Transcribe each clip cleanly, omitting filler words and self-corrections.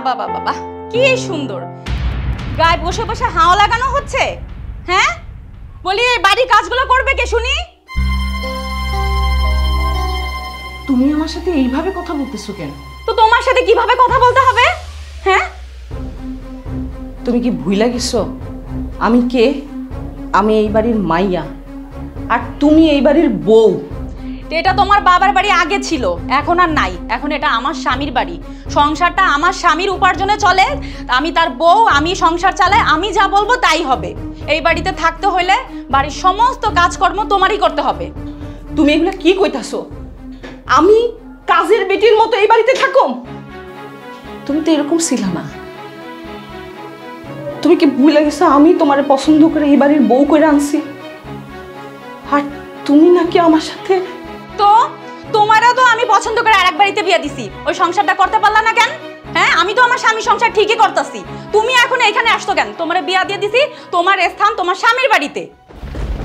বাবা বাবা বাবা, কি সুন্দর গায়ে বসে বসে হাওয়া লাগানো হচ্ছে। হ্যাঁ বলি, এই বাড়ির কাজগুলো করবে কে শুনি? তুমি আমার সাথে এইভাবে কথা বলতেছো কেন? তো তোমার সাথে কিভাবে কথা বলতে হবে? হ্যাঁ, তুমি কি ভুইলা গেছো আমি কে? আমি এই বাড়ির মাইয়া, আর তুমি এই বাড়ির বউ। এটা তোমার বাবার বাড়ি আগে ছিল, এখন আর নাই। এখন এটা আমার স্বামীর বাড়ি। সংসারটা আমার স্বামীর উপার্জনে চলে। আমি তার বউ, আমি সংসার চালাই, আমি যা বলবো তাই হবে। এই বাড়িতে থাকতে হলে বাড়ির সমস্ত কাজকর্ম তোমারই করতে হবে। তুমি এগুলা কি কইতাছো? আমি কাজের বেটির মতো এই বাড়িতে থাকো? তুমি তো এরকম ছিল না। তুমি কি ভুলে গেছো আমি তোমারে পছন্দ করে এই বাড়ির বউ করে আনছি? আর তুমি নাকি আমার সাথে। তো তোমারও তো আমি পছন্দ করে আরেক বাড়িতে বিয়ে দিছি, ওই সংসারটা করতে পারলা না কেন? হ্যাঁ, আমি তো আমার স্বামীর সংসার ঠিকই করতেছি। তুমি এখন এখানে আসছো কেন? তোমার বিয়ে দিয়ে দিছি, তোমার স্থান তোমার স্বামীর বাড়িতে।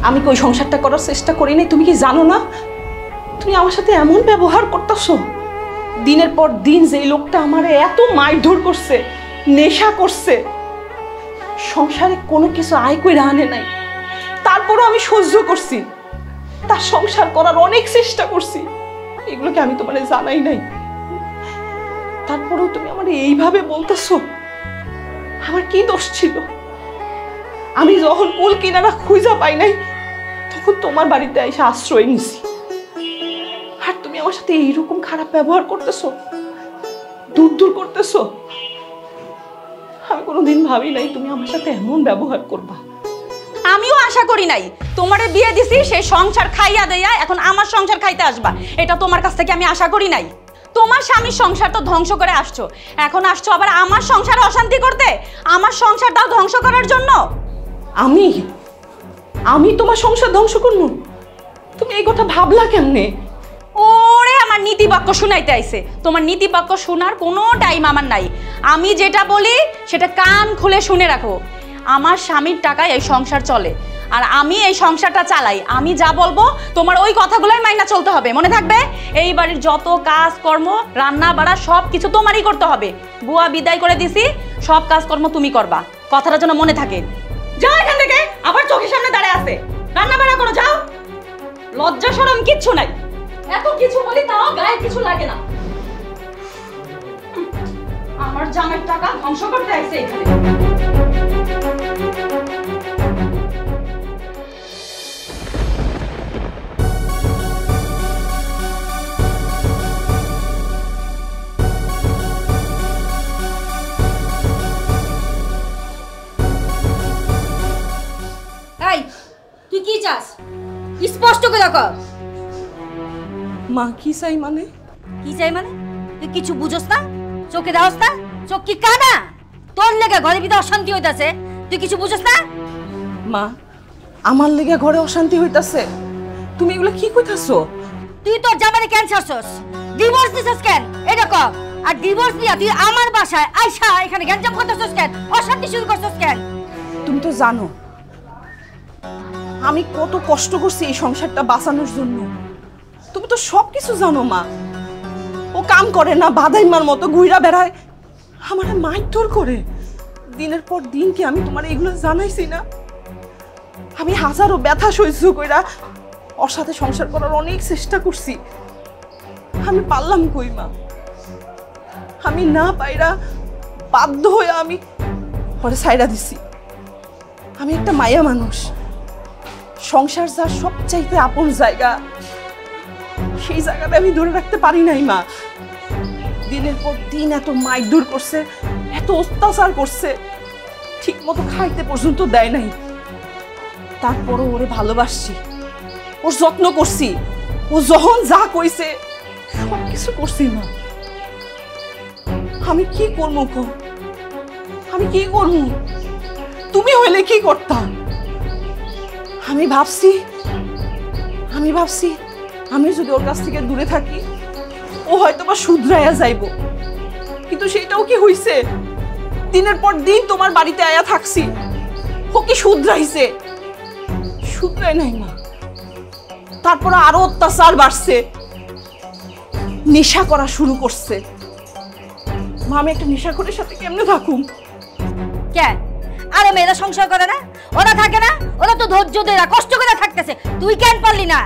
আমি কি ওই সংসারটা করার চেষ্টা করি নাই? তুমি কি জানো না? তুমি আমার সাথে এমন ব্যবহার করতেছো। দিনের পর দিন যে লোকটা আমারে এত মারধর করছে, নেশা করছে, সংসারে কোনো কিছু আয় করে আনে নাই, তারপরও আমি সহ্য করছি। তার সংসার করার অনেক চেষ্টা করছি, এগুলোকে আমি তোমারে জানাই নাই। তারপরেও তুমি আমার এইভাবে বলতেছো। আমার কি দোষ ছিল? আমি যখন কুল কিনারা খুঁজা পাই নাই, তখন তোমার বাড়িতে এসে আশ্রয় নিছি। আর তুমি আমার সাথে এইরকম খারাপ ব্যবহার করতেছো, দূর দূর করতেছো। আমি কোনোদিন ভাবি নাই তুমি আমার সাথে এমন ব্যবহার করবা। আমিও আশা করি নাই। তোমার বিয়ে দিছি, সেই সংসার খাইয়া দেয়া এখন আমার সংসার খাইতে আসবা, এটা তোমার কাছ থেকে আমি আশা করি নাই। তোমার স্বামীর সংসার তো ধ্বংস করে আসছো, এখন আসছো আবার আমার সংসারে অশান্তি করতে, আমার সংসারটাও ধ্বংস করার জন্য। আমি তোমার সংসার ধ্বংস করবো? তুমি এই কথা ভাবলা কেমনে? ওরে আমার নীতি বাক্য শুনাইতে আইছে। তোমার নীতি বাক্য শোনার কোনো টাইম আমার নাই। আমি যেটা বলি সেটা কান খুলে শুনে রাখো। আমার স্বামীর টাকায় এই সংসার চলে, আর আমি এই সংসারটা চালাই। আমি যা বলবো তোমার ওই কথাগুলোই মাইনা চলতে হবে, মনে থাকবে? এই বাড়ির যত কাজ কর্ম, রান্না বাড়া সব কিছু তোমারই করতে হবে। বুয়া বিদায় করে দিছি, সব কাজকর্ম তুমি করবা, কথাটা যেন মনে থাকে। যাও এখান থেকে, আবার চোখের সামনে দাঁড়ায় আছে। রান্না বাড়া করো, যাও। লজ্জা শরম কিচ্ছু নাই। এত কিছু বলি তাও গায়ে কিছু লাগে না। আমার জামাইয়ের টাকা ধ্বংস করতে আসছে এখানে। এই তুই কি চাস? স্পষ্ট করে কর। মা কি চাই মানে? কি চাই মানে? তুই কিছু বুঝোস না? চোখে দাওস না? চোখ কি কানা? তোর লেগে ঘরে ভিতরে অশান্তি হইতাছে, তুই কিছু বুঝোস না? মা, আমার লেগে ঘরে অশান্তি হইতাছে? তুমি এগুলো কি কইতাছো? তুই তোর জামাইকে কেন ছাড়ছস? ডিভোর্স দিছস কেন? এটা কর। আর ডিভোর্স দিয়া তুই আমার বাসায় আইসা এখানে গ্যাঞ্জাম করতেছস কেন? অশান্তি শুরু করছস কেন? তুমি তো জানো আমি কত কষ্ট করছি এই সংসারটা বাঁচানোর জন্য। তুমি তো সবকিছু জানো মা। ও কাম করে না, বাদাইমার মতো ঘুইরা বেড়ায়, আমার মারধর করে। দিনের পর দিন কি আমি তোমার এগুলো জানাইছি না? আমি হাজারো ব্যথা সহ্য কইরা ওর সাথে সংসার করার অনেক চেষ্টা করছি, আমি পারলাম কই মা? আমি না পাইরা বাধ্য হয়ে আমি ওরে ছাইড়া দিছি। আমি একটা মায়া মানুষ, সংসার যার সবচাইতে আপন জায়গা, সেই জায়গাটা আমি ধরে রাখতে পারি নাই মা। দিনের পর দিন এত মারধর করছে, এত অত্যাচার করছে, ঠিক মতো খাইতে পর্যন্ত দেয় নাই। তারপরও ওরে ভালোবাসছি, ওর যত্ন করছি, ও যখন যা কইছে সবকিছু করছি মা। আমি কি করবো গো? আমি কি করবো? তুমি হইলে কি করতাম? আমি ভাবছি আমি যদি ওর কাছ থেকে দূরে থাকি, ও হয়তো বা শুধরাইয়া যাইব, কিন্তু সেটাও কি হইছে? দিনের পর দিন তোমার বাড়িতে আয়া থাকছি, ও কি শুধরাইছে? শুধরাই নাই মা। তারপর আরো অত্যাচার বাড়ছে, নেশা করা শুরু করছে। মা আমি একটা নেশাখোরের সাথে কেমনে থাকুম? কেন আরে মেয়েরা সংসার করে না? ওরা থাকে না? ওরা তো ধৈর্য ধরে কষ্ট করে থাকতেছে, তুই কেন পারলি না?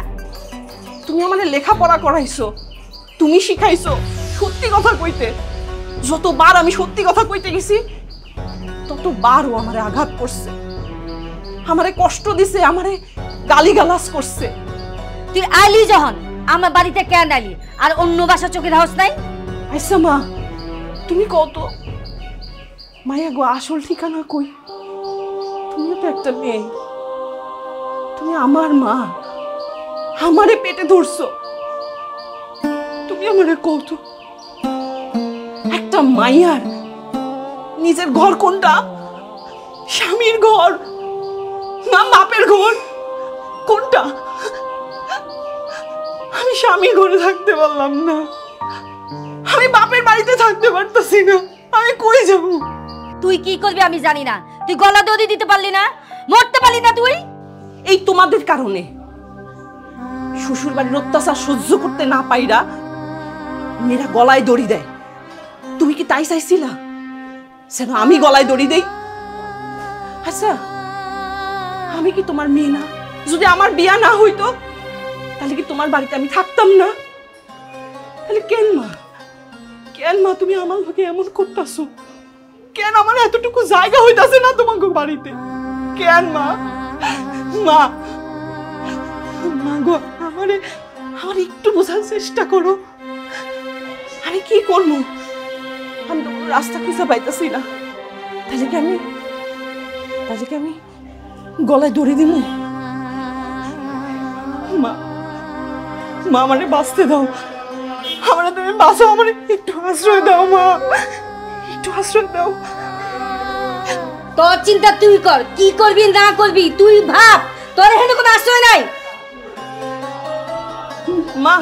তুমি আমারে লেখাপড়া করাইছো, তুমি শিখাইছো সত্যি কথা কইতে। যতবার আমি সত্যি কথা কইতে গেছি ততবার ও আমারে আঘাত করছে, আমারে কষ্ট দিছে, আমারে গালিগালাজ করছে। তুই আইলি যখন আমার বাড়িতে কেন আইলি? আর অন্য বাসা চোখে ধাওস নাই? আচ্ছা মা তুমি কত মায়া গো আসল ঠিকানা কই? তুমিও তো একটা মেয়ে, তুমি আমার মা, আমারে পেটে ধরছো, তুমি আমারে কত একটা মাইয়ার নিজের ঘর কোনটা? স্বামীর ঘর না বাপের ঘর কোনটা? আমি স্বামীর ঘরে থাকতে পারলাম না, আমি বাপের বাড়িতে থাকতে পারতেছি না, আমি কই যাব? তুই কি করবি আমি জানি না, তুই গলা দড়ি দিতে পারলি না, মরতে পারলি না তুই। এই তোমাদের কারণে শ্বশুর বাড়ির অত্যাচার সহ্য করতে না পাইরা মেয়েরা গলায় দড়ি দেয়। তুমি কি তাই চাইছিলা যেন আমি গলায় দড়ি দেই? আচ্ছা আমি কি তোমার মেয়ে না? যদি আমার বিয়া না হইতো তাহলে কি তোমার বাড়িতে আমি থাকতাম না? তাহলে কেন মা, কেন মা তুমি আমার লোকে এমন করতেছো? কেন আমার এতটুকু জায়গা হইতাছে না তোমাকে বাড়িতে? কেন মা? মা মা গো আমারে একটু বোঝার চেষ্টা করো। আমি কি করবো? আমি তো রাস্তা খুঁজে পাইতেছি না। তাহলে কি আমি গলায় দড়ি দিব? মা মা আমারে বাঁচতে দাও, আমারে তুমি বাঁচাও, আমারে একটু আশ্রয় দাও মা, একটু আশ্রয় দাও। তোর চিন্তা তুই কর, কি করবি না করবি তুই ভাব, তোর এখানে কোনো আশ্রয় নাই। মা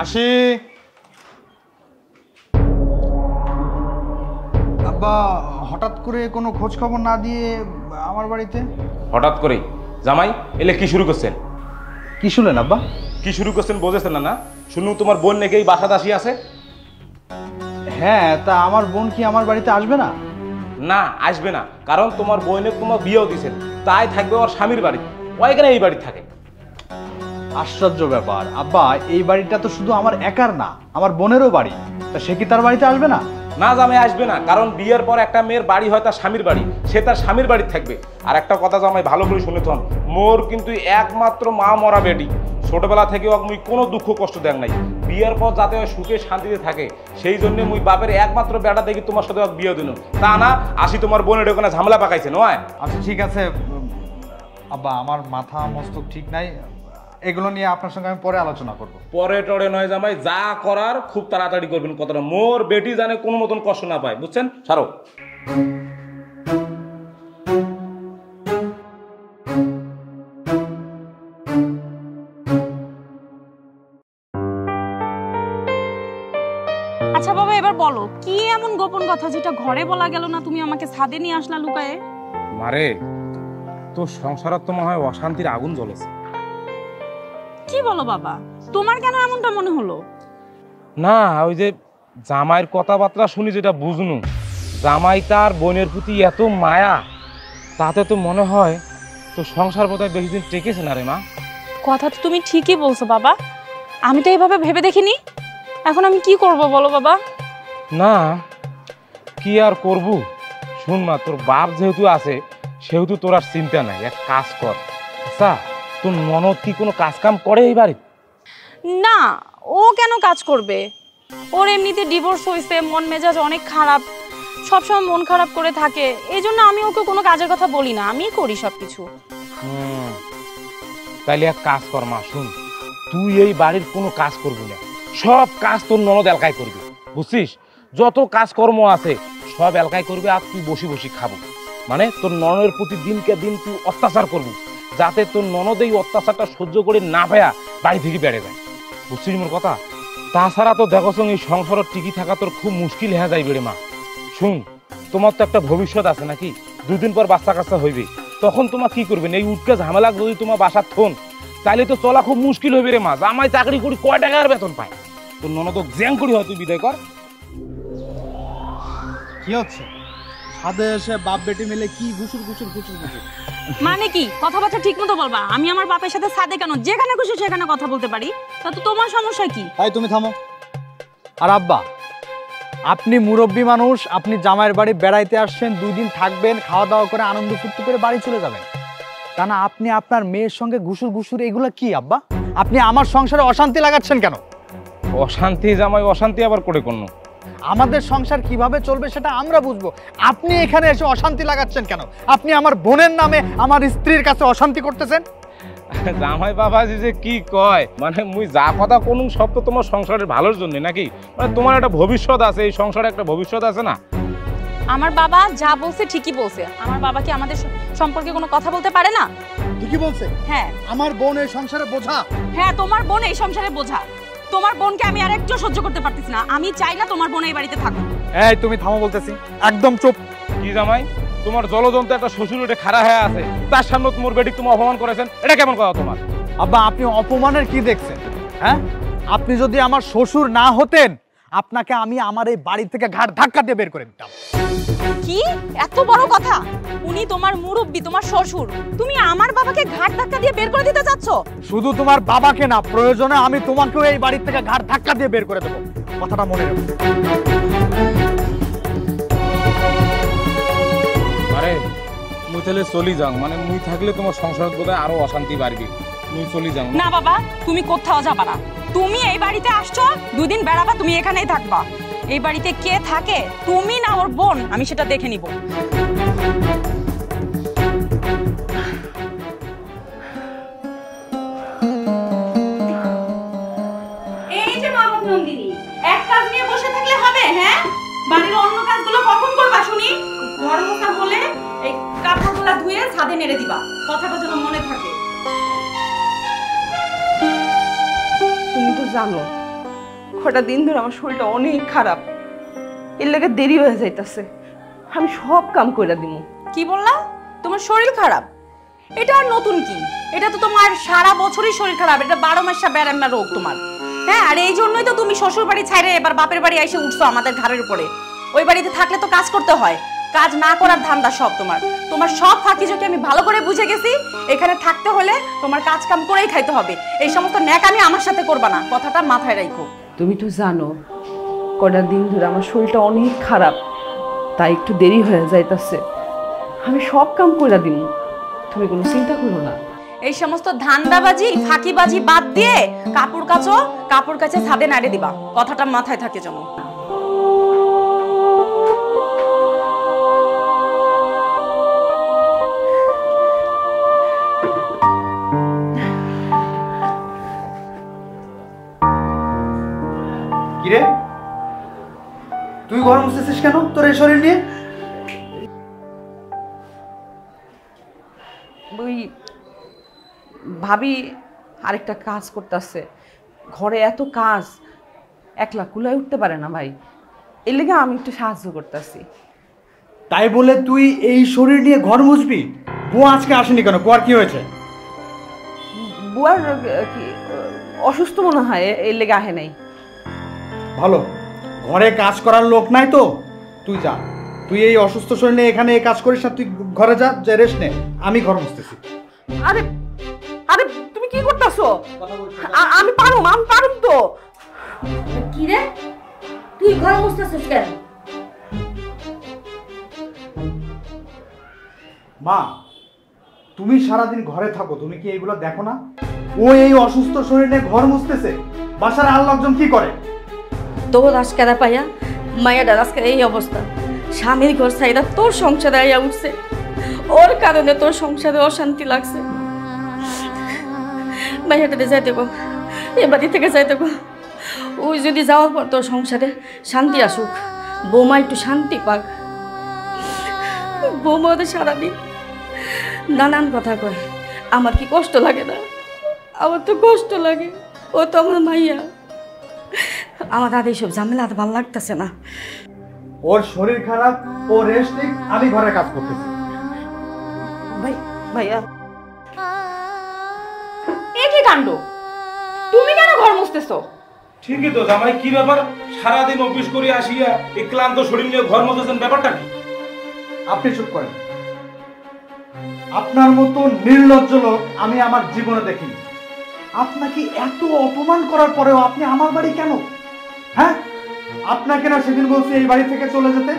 আসি। আব্বা হঠাৎ করে কোনো খোঁজ খবর না দিয়ে আমার বাড়িতে? হঠাৎ করে জামাই এলে কি শুরু করছেন? কি শুনলেন আব্বা? কি শুরু করছেন বোঝেছেন না? না শুনু তোমার বোন নাকি এই বাসাতে আসি আছে। হ্যাঁ, তা আমার বোন কি আমার বাড়িতে আসবে না? না আসবে না, কারণ তোমার বোনের তোমার বিয়েও দিয়েছেন, তাই থাকবে ওর স্বামীর বাড়ি, ওইখানে এই বাড়ি থাকে। আশ্চর্য ব্যাপার আব্বা, এই বাড়িটা তো শুধু আমার একার না, আমার বোনেরও বাড়ি, তা সে কি তার বাড়িতে আসবে না? না জামাই আসবে না, কারণ বিয়ের পর একটা মেয়ের বাড়ি হয় তার স্বামীর বাড়ি, সে তার স্বামীর বাড়ি থাকবে। আর একটা কথা জামাই ভালো করে শুনে থন, মোর কিন্তু একমাত্র মা মরা বেটি, ছোটবেলা থেকে ওকে মুই কোনো দুঃখ কষ্ট দেন নাই, বিয়ের পর যাতে ও সুখে শান্তিতে থাকে সেই জন্য মুই বাপের একমাত্র বেটা দেখি তোমার সাথে ওকে বিয়ে দিন, তা না আসি তোমার বোনের ওখানে ঝামেলা পাকাইছে নয়। আচ্ছা ঠিক আছে আব্বা, আমার মাথা মস্তক ঠিক নাই, এগুলো নিয়ে আপনার সঙ্গে আমি পরে আলোচনা করব। পরে টরে নয় জামাই, যা করার খুব তাড়াতাড়ি করবেন, কথাটা মোর বেটি জানে কোনো মতন কষ্ট না পায়, বুঝছেন? সারো। আচ্ছা বাবা এবার বলো কি এমন গোপন কথা যেটা ঘরে বলা গেল না, তুমি আমাকে ছাদে নিয়ে আসলা লুকায়ে? মারে তোর সংসারত তো মনে হয় অশান্তির আগুন জ্বলেছে। কি বলো বাবা, তোমার কেন এমনটা মনে হলো? না ওই যে জামাইয়ের কথাবার্তা শুনি যেটা বুঝনু, জামাই তার বোনের প্রতি এত মায়া, তাতে তো মনে হয় তো সংসার বোধহয় বেশি দিন টেকেছে না রে মা। কথা তো তুমি ঠিকই বলছো বাবা, আমি তো এইভাবে ভেবে দেখিনি। এখন আমি কি করব বলো বাবা? না কি আর করবো, শুন মা, তোর বাপ যেহেতু আছে সেহেতু তোর আর চিন্তা নাই, এক কাজ কর। আচ্ছা তোর ননদ কি কোনো কাজ কাম করে এই বাড়ি? না ও কেন কাজ করবে, ওর এমনিতে ডিভোর্স হয়েছে, মন মেজাজ অনেক খারাপ, সবসময় মন খারাপ করে থাকে, এই জন্য আমি ওকে কোনো কাজের কথা বলি না, আমি করি সবকিছু। তাইলে এক কাজ কর মা, শুন, তুই এই বাড়ির কোনো কাজ করবি না, সব কাজ তোর ননদ এলাকায় করবি, বুঝছিস? যত কাজকর্ম আছে সব এলাকায় করবি, আর তুই বসে বসে খাবো। মানে তোর ননদের প্রতি দিনকে দিন তুই অত্যাচার করবি, যাতে তোর ননদ এই অত্যাচারটা সহ্য করে না পায়া বাড়ি থেকে বেড়ে যায়, বুঝছিস মোর কথা? তাছাড়া তো দেখো এই সংসারের টিকি থাকা তোর খুব মুশকিল হয়ে যায় বেড়ে মা। শুন, তোমার তো একটা ভবিষ্যৎ আছে নাকি, দুদিন পর বাচ্চা কাচ্চা হইবে, তখন তোমার কি করবেন? এই উঠকে ঝামেলা যদি তোমার বাসার থন, তাইলে তো চলা খুব মুশকিল হইবে রে মা। জামাই চাকরি করি কয় টাকার বেতন পায়, তোর ননদ জ্যাং করি হয়, তুই বিদায় কর। কি হচ্ছে? ছাদে এসে বাপ বেটি মিলে কি ঘুষুর ঘুষুর ঘুষুর ঘুষুর? মানে কি কথাবার্তা ঠিক মতো বলবা। আমি আমার বাপের সাথে সাথে কেন, যেখানে খুশি সেখানে কথা বলতে পারি, তা তো তোমার সমস্যা কি? তাই তুমি থামো। আর আব্বা, আপনি মুরব্বী মানুষ, আপনি জামাইয়ের বাড়ি বেড়াইতে আসছেন, 2 দিন থাকবেন, খাওয়া দাওয়া করে আনন্দ ফুর্তি করে বাড়ি চলে যাবেন, তা না আপনি আপনার মেয়ের সঙ্গে ঘুষুর ঘুষুর এগুলো কি আব্বা? আপনি আমার সংসারে অশান্তি লাগাচ্ছেন কেন? অশান্তি জামাই অশান্তি আবার করে কোন? আমাদের সংসার কিভাবে চলবে সেটা আমরা বুঝবো, আপনি এখানে এসে অশান্তি লাগাচ্ছেন কেন? আপনি আমার বোনের নামে আমার স্ত্রীর কাছে অশান্তি করতেছেন। জামাই বাবাজি যে কি কয়, মানে মুই যা কথা কোন সব তো তোমার সংসারের ভালোর জন্য নাকি? মানে তোমার একটা ভবিষ্যৎ আছে, এই সংসারে একটা ভবিষ্যৎ আছে না? আমার বাবা যা বলছে ঠিকই বলছে। আমার বাবা কি আমাদের সম্পর্কে কোনো কথা বলতে পারে না? ঠিকই বলছে। হ্যাঁ, আমার বোন এই সংসারে বোঝা। হ্যাঁ, তোমার বোন এই সংসারে বোঝা। তোমার বোনকে আমি আর একটু সহ্য করতে পারতেছি না। আমি চাই না তোমার বোন এই বাড়িতে থাকুক। এই তুমি থামো বলতেছি, একদম চুপ। কি জামাই, তোমার জলজন্ত একটা শ্বশুর উঠে খাড়া হয়ে আছে, তার সামনে তোমার বেটি তুমি অপমান করেছেন, এটা কেমন কথা তোমার? আব্বা, আপনি অপমানের কি দেখছেন? হ্যাঁ, আপনি যদি আমার শ্বশুর না হতেন, আপনাকে আমি আমার এই বাড়ি থেকে ঘাট ধাক্কা দিয়ে বের করে দিতাম। কি এত বড় কথা? উনি তোমার মুরব্বি, তোমার শ্বশুর, তুমি আমার বাবাকে ঘাট ধাক্কা দিয়ে বের করে দিতে চাচ্ছ? শুধু তোমার বাবাকে না, প্রয়োজনে আমি তোমাকেও এই বাড়ি থেকে ঘাট ধাক্কা দিয়ে বের করে দেবো, কথাটা মনে রাখো। আরে মুই তাহলে চলি যাও, মানে মুই থাকলে তোমার সংসার বোধহয় আরো অশান্তি বাড়বে, মুই চলি যাও। না বাবা, তুমি কোথাও যাবা না। তুমি এই বাড়িতে আসছো, 2 দিন বেড়াবা, তুমি এখানেই থাকবা। এই বাড়িতে কে থাকে, তুমি না ওর বোন, আমি সেটা দেখে নিব। এই যে নবাব নন্দিনী, এক কাজ নিয়ে বসে থাকলে হবে? হ্যাঁ, বাড়ির অন্য কাজগুলো কখন করবা শুনি? ঘর মোছা বলে এই কাপড়গুলো ধুয়ে ছাদে নেড়ে দিবা, কথাটা যেন মনে থাকে। তুমি তো জানো কটা দিন ধরে আমার শরীরটা অনেক খারাপ, এর লেগে দেরি হয়ে যাইতাছে। আমি সব কাম কইরা দিমু। কি বললা? তোমার শরীর খারাপ? এটা আর নতুন কি? এটা তো তোমার সারা বছরই শরীর খারাপ, এটা 12 মাসে বেড়ান্না রোগ তোমার। হ্যাঁ, আর এই জন্যই তো তুমি শ্বশুর বাড়ি ছাইরে এবার বাপের বাড়ি এসে উঠছো আমাদের ঘাড়ের উপরে। ওই বাড়িতে থাকলে তো কাজ করতে হয়, কাজ না করার ধান্দা সব তোমার। তোমার সব ফাঁকি ঝুঁকি আমি ভালো করে বুঝে গেছি। এখানে থাকতে হলে তোমার কাজ কাম করেই খাইতে হবে, এই সমস্ত ন্যাকামি আমার সাথে করবা না, কথাটা মাথায় রাখো। তুমি তো জানো কটা দিন ধরে আমার শরীরটা অনেক খারাপ, তাই একটু দেরি হয়ে যাইতাছে। আমি সব কাম কইরা দিমু, তুমি কোনো চিন্তা করো না। এই সমস্ত ধান্দাবাজি ফাঁকিবাজি বাদ দিয়ে কাপড় কাচো, কাপড় কাচে ছাদে নাড়ে দিবা, কথাটা মাথায় থাকে যেন। কিরে, তুই ঘর মুছতেছিস কেন তোর এই শরীর নিয়ে? ওই ভাবি আরেকটা কাজ করতেছে, ঘরে এত কাজ একলা কুলায় উঠতে পারে না ভাই, এর লেগে আমি একটু সাহায্য করতেছি। তাই বলে তুই এই শরীর নিয়ে ঘর মুছবি? বউ আজকে আসেনি কেন? কোয়ার কি হয়েছে? বুয়ার কি অসুস্থ মনে হয়, এর লেগে আহে নাই। ভালো, ঘরে কাজ করার লোক নাই তো তুই যা, তুই এই অসুস্থ শরীর নিয়ে এখানে এই কাজ করিস না, তুই ঘরে যা, যে রেস্ট নে, আমি ঘর মুছতেছি। আরে আরে তুমি কি করতেছো? আমি পারুম তো। কি রে, তুই ঘর মুছতেছিস কেন? মা, তুমি সারাদিন ঘরে থাকো, তুমি কি এইগুলো দেখো না? ও এই অসুস্থ শরীর নিয়ে ঘর মুছতেছে, বাসার আর লোকজন কি করে? তোর আজকেরা পাইয়া মায়ের আজকে এই অবস্থা, স্বামীর ঘর সাইডা তোর সংসারে আইয়া উঠছে, ওর কারণে তোর সংসারে অশান্তি লাগছে। বাইরে যাইতে গো, এ বাড়ি থেকে যাইতে গো। ওই যদি যাওয়ার পর তোর সংসারে শান্তি আসুক, বৌমা একটু শান্তি পাক। বৌমা ওদের সারাদিন নানান কথা কয়, আমার কি কষ্ট লাগে না? আমার তো কষ্ট লাগে, ও তো আমার মাইয়া। আমার আর এইসব ঝামেলা ভালো লাগতেছে না। ওর শরীর খারাপ, ও রেস্ট নিক, আমি ঘরে কাজ করতেছি। ভাইয়া এ কি কাণ্ড, তুমি কেন ঘর মুছতেছো? ঠিকই তো জামাই, কি ব্যাপার? সারাদিন অফিস করে আসিয়া এই ক্লান্ত শরীর নিয়ে ঘর মতেছেন, ব্যাপারটা কি? আপনি চুপ করেন। আপনার মতো নির্লজ্জ লোক আমি আমার জীবনে দেখিনি। আপনাকে এত অপমান করার পরেও আপনি আমার বাড়ি কেন? হ্যাঁ, আপনাকে না সেদিন বলছি এই বাড়ি থেকে চলে যেতে?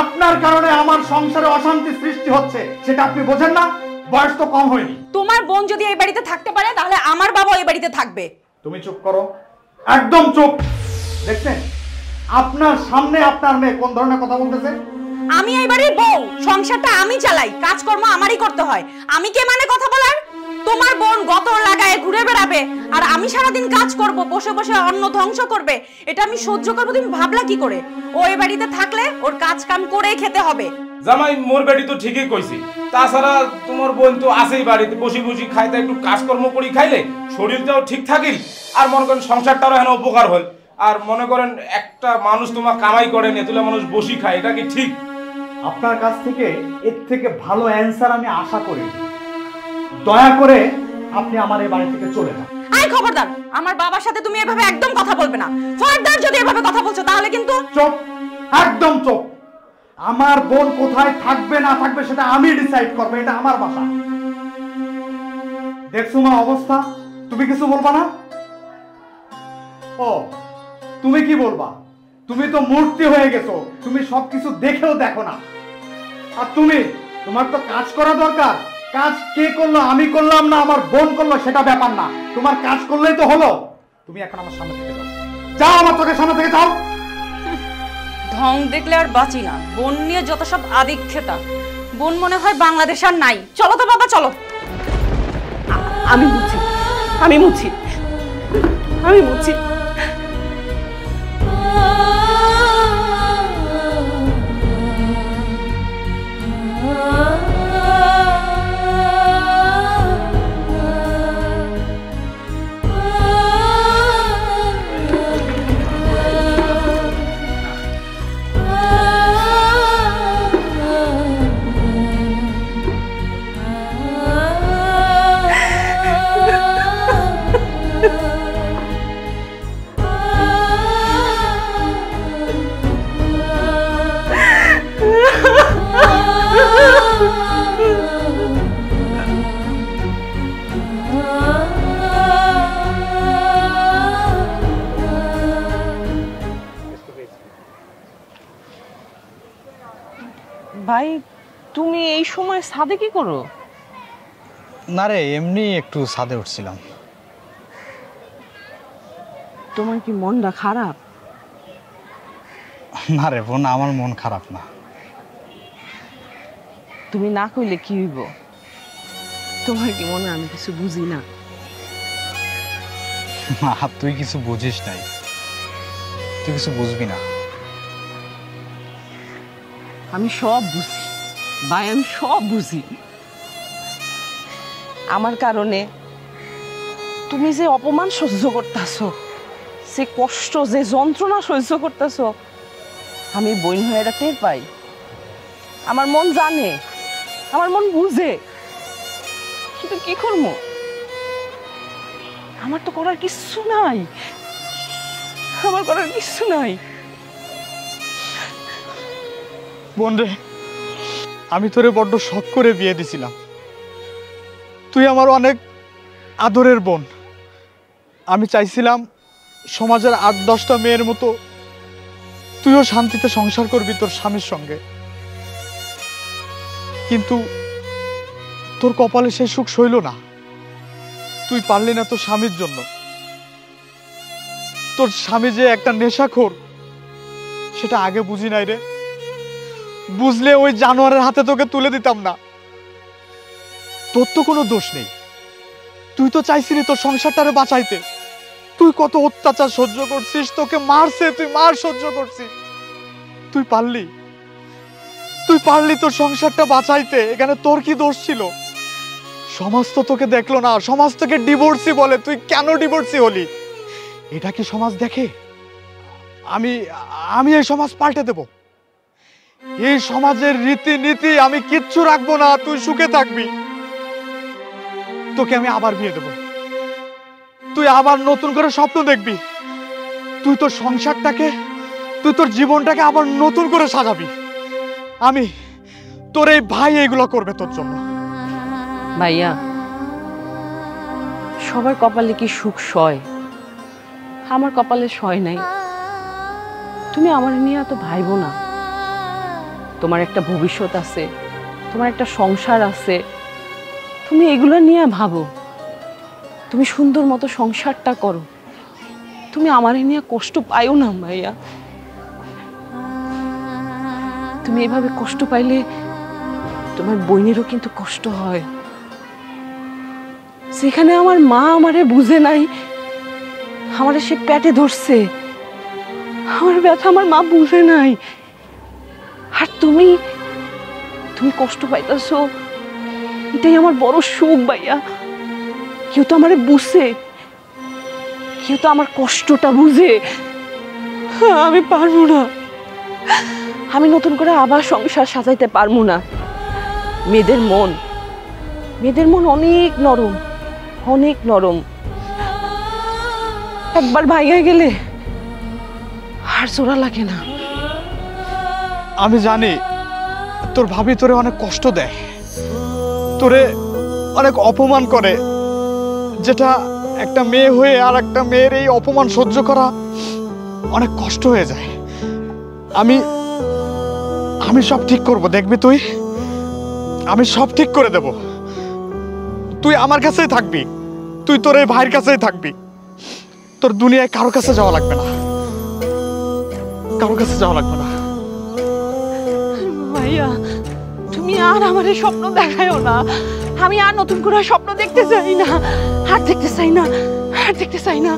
আপনার কারণে আমার সংসারে অশান্তি সৃষ্টি হচ্ছে, সেটা আপনি বোঝেন না? বয়স তো কম হয়নি। তোমার বোন যদি এই বাড়িতে থাকতে পারে তাহলে আমার বাবা এই বাড়িতে থাকবে। তুমি চুপ করো, একদম চুপ। দেখছেন আপনার সামনে আপনার মেয়ে কোন ধরনের কথা বলতেছে? আমি এই বাড়ির বউ, সংসারটা আমি চালাই, কাজকর্ম আমারই করতে হয়। আমি কে মানে কথা বলার? তোমার বোন গতর লাগায় ঘুরে বেড়াবে আর আমি সারাদিন কাজ করব, বসে বসে অন্ন ধ্বংস করবে, এটা আমি সহ্য করবো? তুমি ভাবলা কি করে? ও এই বাড়িতে থাকলে ওর কাজ কাম করে খেতে হবে। জামাই, মোর বেটি তো ঠিকই কইছি। তাছাড়া তোমার বোন তো আছেই বাড়িতে, বসে বসে খাইতে, একটু কাজকর্ম করি খাইলে শরীরটাও ঠিক থাকিল, আর মনে করেন সংসারটারও এখানে উপকার হল। আর মনে করেন একটা মানুষ তোমার কামাই করে নিয়ে তুলে মানুষ বসি খায়, এটা কি ঠিক? আপনার কাছ থেকে এর থেকে ভালো অ্যান্সার আমি আশা করি। দয়া করে আপনি আমার এই বাড়ি থেকে চলে যান। আই খবরদার, আমার বাবার সাথে তুমি এভাবে একদম কথা বলবে না। ফার্দার যদি এভাবে কথা বলছো তাহলে কিন্তু চুপ, একদম চুপ। আমার বোন কোথায় থাকবে না থাকবে সেটা আমি ডিসাইড করবো, এটা আমার বাসা। দেখছো মা অবস্থা, তুমি কিছু বলবা না? ও তুমি কি বলবা? তুমি তো মূর্তি হয়ে গেছো, তুমি সবকিছু দেখেও দেখো না। আর তুমি, তোমার তো কাজ করা দরকার। কাজ কে করলো, আমি করলাম না আমার বোন করলো সেটা ব্যাপার না, তোমার কাজ করলেই তো হলো। তুমি এখন আমার সামনে থেকে যাও, যাও আমার চোখের সামনে থেকে যাও। ঢং দেখলে আর বাঁচি না। বোন নিয়ে যত সব আদিক্ষেতা, বোন মনে হয় বাংলাদেশ আর নাই। চলো তো বাবা, চলো। আমি মুছি, আমি মুছি, আমি মুছি। ভাই, তুমি এই সময় ছাদে কি করো? না রে, এমনি একটু ছাদে উঠছিলাম। তোমার কি মনটা খারাপ? না রে বোন, আমার মন খারাপ না। তুমি না কইলে কি হইব? তোমার কি মনে আমি কিছু বুঝি না? না, তুই কিছু বুঝিস নাই, তুই কিছু বুঝবি না। আমি সব বুঝি ভাই, আমি সব বুঝি। আমার কারণে তুমি যে অপমান সহ্য করতেছো, যে কষ্ট, যে যন্ত্রণা সহ্য করতেছো, আমি বোন হয়ে এটা টের পাই। আমার মন জানে, আমার মন বুঝে, কিন্তু কি করবো? আমার তো করার কিচ্ছু নাই, আমার করার কিচ্ছু নাই। বোন রে, আমি তোরে বড্ড শখ করে বিয়ে দিছিলাম। তুই আমার অনেক আদরের বোন। আমি চাইছিলাম সমাজের ৮-১০টা মেয়ের মতো তুইও শান্তিতে সংসার করবি তোর স্বামীর সঙ্গে, কিন্তু তোর কপালে সে সুখ সইল না। তুই পারলি না তোর স্বামীর জন্য। তোর স্বামী যে একটা নেশাখোর সেটা আগে বুঝি নাই রে। বুঝলে ওই জানোয়ারের হাতে তোকে তুলে দিতাম না। তোর তো কোনো দোষ নেই, তুই তো চাইছিলি তোর সংসারটারে বাঁচাইতে। তুই কত অত্যাচার সহ্য করছিস, তোকে মারছে, তুই মার সহ্য করছিস, তুই পারলি তোর সংসারটা বাঁচাইতে। এখানে তোর কি দোষ ছিল? সমাজ তো তোকে দেখলো না, সমাজ তোকে ডিভোর্সি বলে। তুই কেন ডিভোর্সি হলি? এটা কি সমাজ দেখে? আমি এই সমাজ পাল্টে দেব। এই সমাজের রীতিনীতি আমি কিচ্ছু রাখবো না, তুই সুখে থাকবি। তোকে আমি আবার বিয়ে দেব, তুই আবার নতুন করে স্বপ্ন দেখবি, তুই তোর সংসারটাকে, তুই তোর জীবনটাকে আবার নতুন করে সাজাবি। আমি তোর এই ভাই এগুলো করবে তোর জন্য। ভাইয়া, সবার কপালে কি সুখ সয়? আমার কপালে সয় নাই। তুমি আমার নিয়ে এত ভাইবো না। তোমার একটা ভবিষ্যৎ আছে, তোমার একটা সংসার আছে, তুমি এগুলো নিয়ে ভাবো। তুমি সুন্দর মতো সংসারটা করো, তুমি আমার নিয়ে কষ্ট পাইও না ভাইয়া। তুমি এভাবে কষ্ট পাইলে তোমার বোনেরও কিন্তু কষ্ট হয়। সেখানে আমার মা আমারে বুঝে নাই, আমারে সে পেটে ধরছে, আমার ব্যথা আমার মা বুঝে নাই। আর তুমি কষ্ট পাইতেছো, এটাই আমার বড় সুখ ভাইয়া। কেউ তো আমারে বুঝে, কেউ তো আমার কষ্টটা বুঝে। আমি পারবো না, আমি নতুন করে আবার সংসার সাজাইতে পারবো না। মেয়েদের মন অনেক নরম, অনেক নরম। একবার ভাঙে গেলে আর জোড়া লাগে না। আমি জানি তোর ভাবি তোরে অনেক কষ্ট দেয়, তোরে অনেক অপমান করে, যেটা একটা মেয়ে হয়ে আর একটা মেয়ের এই অপমান সহ্য করা অনেক কষ্ট হয়ে যায়। আমি সব ঠিক করব, দেখবি তুই, আমি সব ঠিক করে দেব। তুই আমার কাছেই থাকবি, তুই তোর এই ভাইয়ের কাছেই থাকবি। তোর দুনিয়ায় কারো কাছে যাওয়া লাগবে না, কারো কাছে যাওয়া লাগবে না। ভাইয়া, তুমি আর আমার এই স্বপ্ন দেখায়ও না। আমি আর নতুন করে স্বপ্ন দেখতে চাই না, আর দেখতে চাই না, আর দেখতে চাই না।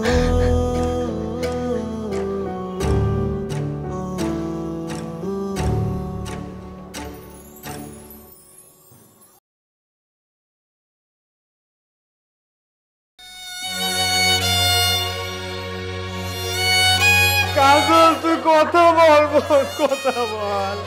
কাজল, তুই কথা বল, কথা বল।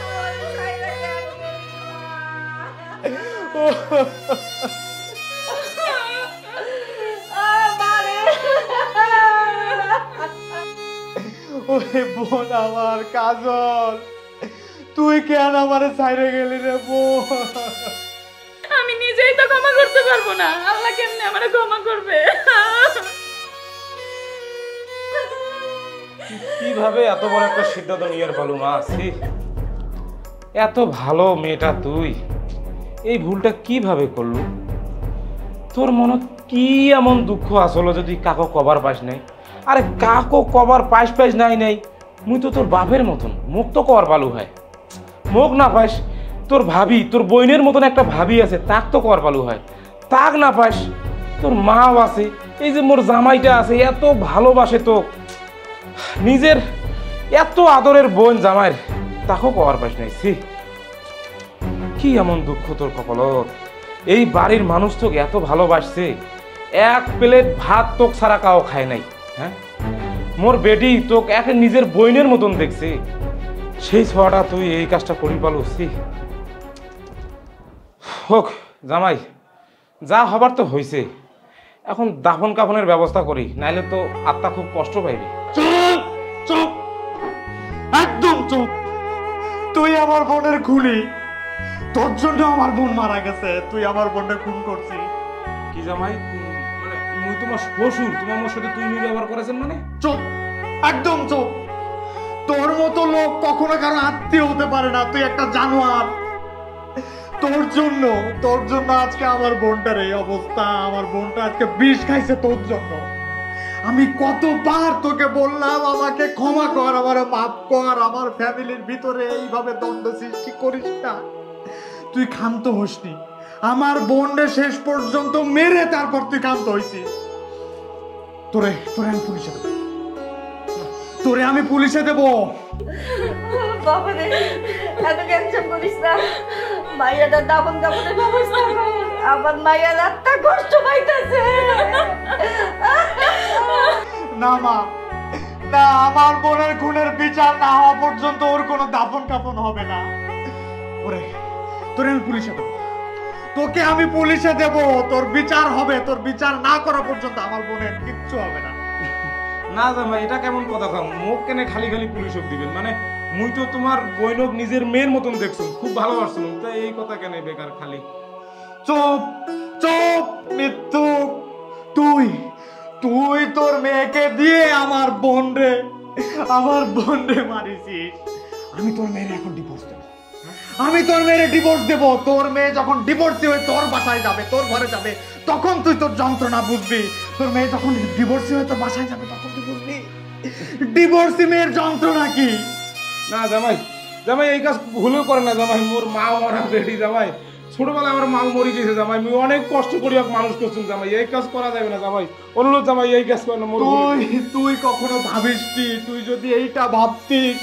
ওরে বোন আমার কাজল, তুই কেন আমারে ছাইরে গেলি রে বোন? আমি নিজেই তো ক্ষমা করতে পারবো না, আল্লাহ কেমনে আমারে ক্ষমা করবে? কিভাবে এত বড় একটা সিদ্ধান্ত নিয়ে পালু মা? এত ভালো মেয়েটা তুই এই ভুলটা কিভাবে করলু? তোর মনে কি এমন দুঃখ আসলো যদি কাকো কবার পাস নাই? আরে কাকো কবার পাইস নাই, মুই তো তোর বাপের মতন, মুখ তো কর পালু হয়, মুখ না পাইস। তোর ভাবি, তোর বোনের মতন একটা ভাবি আছে, তাক তো কর পালু হয়, তাক না পাইস। তোর মাও আছে, এই যে মোর জামাইটা আছে, এত ভালোবাসে তো, নিজের এত আদরের বোন জামাইয়ের, তাকেও কবার পাইস নাই। কি এমন দুঃখ তোর কপালত? এই বাড়ির মানুষ তোকে এত ভালোবাসছে, এক প্লেট ভাত তোক ছাড়া কাও খায় নাই। হ্যাঁ, মোর বেটি তোকে এক নিজের বোনের মতন দেখছে, সেই ছোঁয়াটা তুই এই কাজটা করি পালুছি। হোক জামাই, যা হবার তো হয়েছে, এখন দাফন কাফনের ব্যবস্থা করি, নাইলে তো আত্মা খুব কষ্ট পাইবে। চুপ চুপ, একদম চুপ। তুই আমার বোনের খুলি, তোর জন্য আমার বোন মারা গেছে, তুই আমার বোনটা খুন করছিস। কি জামাই, মানে মুই তোমার শ্বশুর, তোমার মোর সাথে তুই ব্যবহার করেছেন মানে? চুপ, একদম চুপ। তোর মতো লোক কখনো কারো আত্মীয় হতে পারে না, তুই একটা জানোয়ার। তোর জন্য আজকে আমার বোনটার এই অবস্থা, আমার বোনটা আজকে বিষ খাইছে তোর জন্য। আমি কতবার তোকে বললাম আমার আমাকে ক্ষমা কর, আমার মাফ কর, আমার ফ্যামিলির ভিতরে এইভাবে দ্বন্দ্ব সৃষ্টি করিস না। তুই ক্ষান্ত হসনি, আমার বোনরে শেষ পর্যন্ত মেরে তারপর তুই ক্ষান্ত হইছিস। তোরে তোরে আমি পুলিশে দেবো, তোরে আমি পুলিশে দেবো। বাবা রে, এত টেনশন করিস না, মাইয়াটা দাবন দাবনের ব্যবস্থা কর, আমার মাইয়ার আত্মা কষ্ট পাইতেছে। না মা, না, আমার বোনের খুনের বিচার না হওয়া পর্যন্ত ওর কোনো দাফন কাফন হবে না। ওরে তোরে আমি পুলিশে দেবো, তোকে আমি পুলিশে দেব, তোর বিচার হবে। তোর বিচার না করা পর্যন্ত আমার বোনের কিচ্ছু হবে না। না জামাই, এটা কেমন কথা কম? মুখ কেনে খালি খালি পুলিশক দিবেন? মানে মুই তো তোমার বইনক নিজের মেয়ের মতন দেখছো, খুব ভালোবাসছিলাম, তাই এই কথা কেন বেকার খালি? চুপ চুপ মিথ্যুক, তুই তুই তোর মেয়েকে দিয়ে আমার বোনরে মারিছিস। আমি তোর মেয়ের এখন ডিভোর্স দেবো, আমি তোর মেয়ের ডিভোর্স দেব। তোর মেয়ে যখন ডিভোর্স হয়ে তোর বাসায় যাবে, তোর ঘরে যাবে, তখন তুই তোর যন্ত্রণা বুঝবি। তোর মেয়ে যখন ডিভোর্স হয়ে তোর বাসায় যাবে, তখন তুই বুঝবি ডিভোর্সি মেয়ের যন্ত্রণা কি। না জামাই, জামাই এই কাজ ভুলেও করে না জামাই, মোর মা মরা বেটি জামাই, ছোটবেলায় আমার মা মরে গেছে জামাই, আমি অনেক কষ্ট করি মানুষ করছেন জামাই, এই কাজ করা যাবে না জামাই, অনুরোধ জামাই, এই কাজ করে না। তুই কখনো ভাবিসনি, তুই যদি এইটা ভাবতিস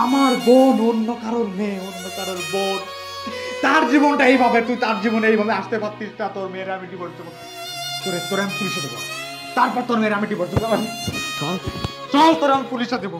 আমার বোন অন্য কারোর মেয়ে, অন্য কারোর বোন, তার জীবনটা এইভাবে, তুই তার জীবনে এইভাবে আসতে পারতিস না। তোর মেয়ের আমি ডিভোর্স দেবো, তোরে আমি পুলিশে দেবো, তারপর তোর মেয়ের আমি ডিভোর্স দেবো। চল চল, তোর আমি পুলিশে দেবো।